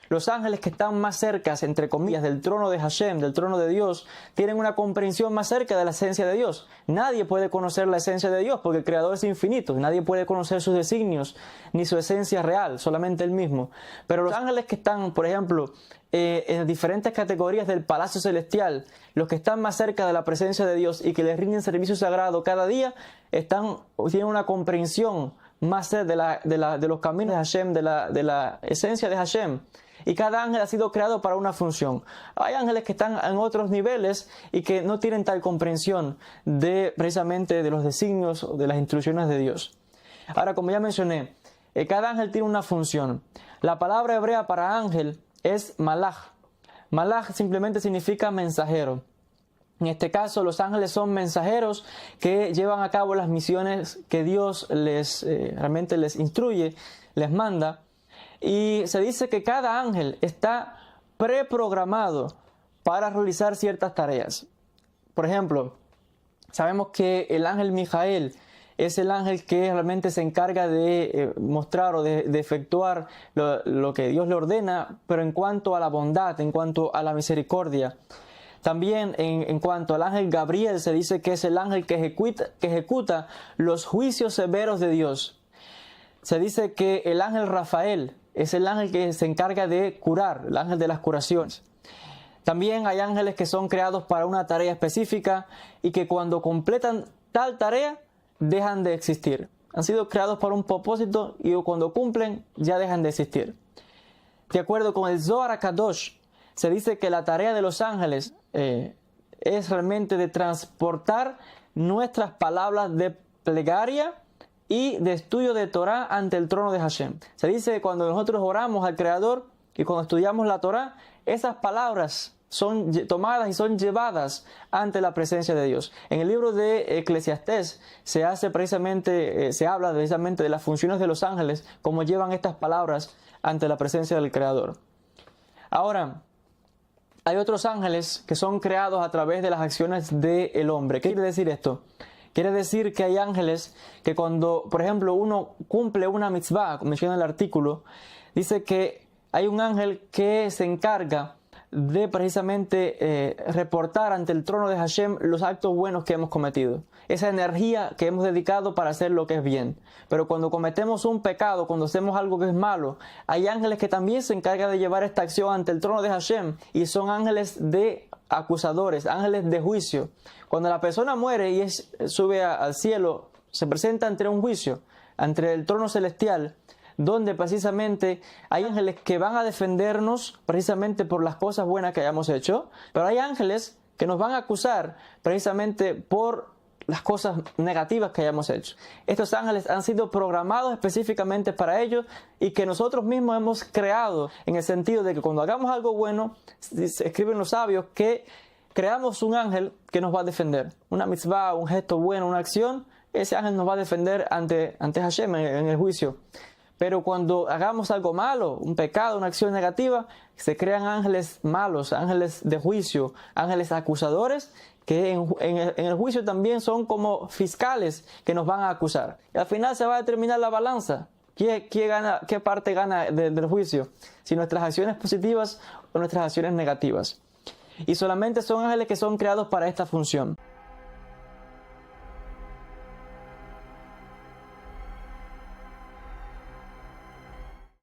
Los ángeles que están más cerca, entre comillas, del trono de Hashem, del trono de Dios, tienen una comprensión más cerca de la esencia de Dios. Nadie puede conocer la esencia de Dios porque el Creador es infinito. Nadie puede conocer sus designios ni su esencia real, solamente Él mismo. Pero los ángeles que están, por ejemplo, en diferentes categorías del palacio celestial, los que están más cerca de la presencia de Dios y que les rinden servicio sagrado cada día, tienen una comprensión más de los caminos de Hashem, de la esencia de Hashem. Y cada ángel ha sido creado para una función. Hay ángeles que están en otros niveles y que no tienen tal comprensión precisamente de los designios o de las instrucciones de Dios. Ahora, como ya mencioné, cada ángel tiene una función. La palabra hebrea para ángel es malach. Malach simplemente significa mensajero. En este caso, los ángeles son mensajeros que llevan a cabo las misiones que Dios realmente les instruye, les manda. Y se dice que cada ángel está preprogramado para realizar ciertas tareas. Por ejemplo, sabemos que el ángel Mijael es el ángel que realmente se encarga de mostrar o de efectuar lo que Dios le ordena, pero en cuanto a la bondad, en cuanto a la misericordia. También en cuanto al ángel Gabriel, se dice que es el ángel que ejecuta los juicios severos de Dios. Se dice que el ángel Rafael es el ángel que se encarga de curar, el ángel de las curaciones. También hay ángeles que son creados para una tarea específica y que cuando completan tal tarea dejan de existir. Han sido creados para un propósito y cuando cumplen ya dejan de existir. De acuerdo con el Zohar HaKadosh, se dice que la tarea de los ángeles es realmente de transportar nuestras palabras de plegaria y de estudio de Torah ante el trono de Hashem. Se dice que cuando nosotros oramos al Creador y cuando estudiamos la Torah, esas palabras son tomadas y son llevadas ante la presencia de Dios. En el libro de Eclesiastés se habla precisamente de las funciones de los ángeles, cómo llevan estas palabras ante la presencia del Creador. Ahora, hay otros ángeles que son creados a través de las acciones del hombre. ¿Qué quiere decir esto? Quiere decir que hay ángeles que cuando, por ejemplo, uno cumple una mitzvah, como menciona el artículo, dice que hay un ángel que se encarga de precisamente reportar ante el trono de Hashem los actos buenos que hemos cometido. Esa energía que hemos dedicado para hacer lo que es bien. Pero cuando cometemos un pecado, cuando hacemos algo que es malo, hay ángeles que también se encargan de llevar esta acción ante el trono de Hashem y son ángeles de acusadores, ángeles de juicio. Cuando la persona muere y sube al cielo, se presenta ante un juicio, ante el trono celestial, donde precisamente hay ángeles que van a defendernos precisamente por las cosas buenas que hayamos hecho, pero hay ángeles que nos van a acusar precisamente por las cosas negativas que hayamos hecho. Estos ángeles han sido programados específicamente para ellos y que nosotros mismos hemos creado en el sentido de que cuando hagamos algo bueno, escriben los sabios que creamos un ángel que nos va a defender. Una mitzvah, un gesto bueno, una acción, ese ángel nos va a defender ante Hashem en el juicio. Pero cuando hagamos algo malo, un pecado, una acción negativa, se crean ángeles malos, ángeles de juicio, ángeles acusadores, que en el juicio también son como fiscales que nos van a acusar. Y al final se va a determinar la balanza. ¿Qué parte gana del juicio? Si nuestras acciones positivas o nuestras acciones negativas. Y solamente son ángeles que son creados para esta función.